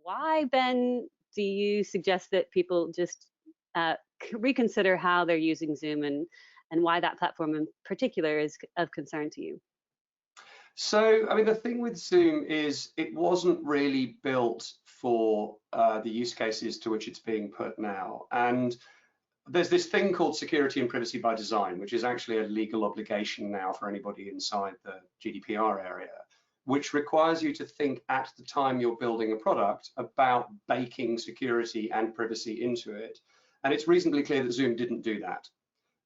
Why, Ben, do you suggest that people just reconsider how they're using Zoom, and why that platform in particular is of concern to you? So, I mean, the thing with Zoom is it wasn't really built for the use cases to which it's being put now. And there's this thing called security and privacy by design, which is actually a legal obligation now for anybody inside the GDPR area, which requires you to think at the time you're building a product about baking security and privacy into it. And it's reasonably clear that Zoom didn't do that.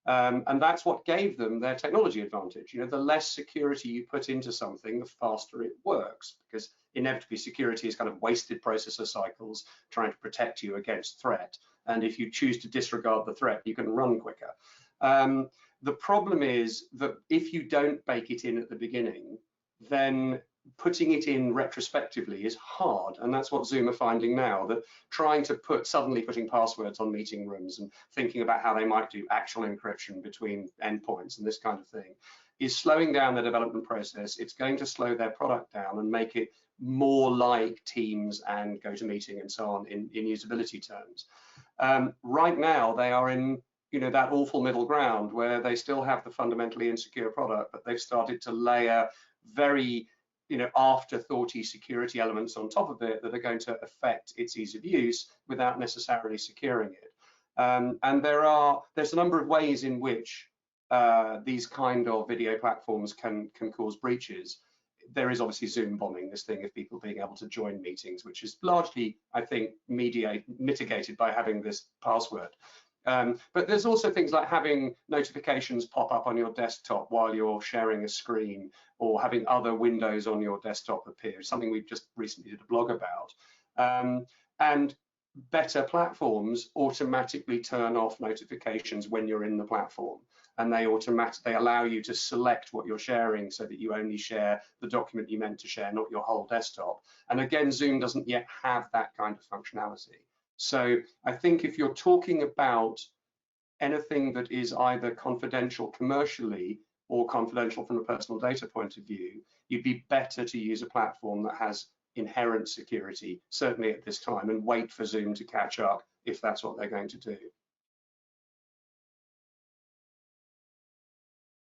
And that's what gave them their technology advantage. You know, the less security you put into something, the faster it works, because inevitably security is kind of wasted processor cycles trying to protect you against threat. And if you choose to disregard the threat, you can run quicker. The problem is that if you don't bake it in at the beginning, then putting it in retrospectively is hard, and that's what Zoom are finding now, that trying to suddenly putting passwords on meeting rooms and thinking about how they might do actual encryption between endpoints and this kind of thing is slowing down the development process. It's going to slow their product down and make it more like Teams and GoToMeeting and so on in usability terms. Right now they are in that awful middle ground where they still have the fundamentally insecure product, but they've started to layer very afterthoughty security elements on top of it that are going to affect its ease of use without necessarily securing it. And there's a number of ways in which these kind of video platforms can cause breaches. There is obviously Zoom bombing, this thing of people being able to join meetings, which is largely, I think, mitigated by having this password. But there's also things like having notifications pop up on your desktop while you're sharing a screen, or having other windows on your desktop appear, something we've just recently did a blog about. And better platforms automatically turn off notifications when you're in the platform, and they allow you to select what you're sharing so that you only share the document you meant to share, not your whole desktop. And again, Zoom doesn't yet have that kind of functionality. So I think if you're talking about anything that is either confidential commercially or confidential from a personal data point of view, you'd be better to use a platform that has inherent security, certainly at this time, and wait for Zoom to catch up if that's what they're going to do.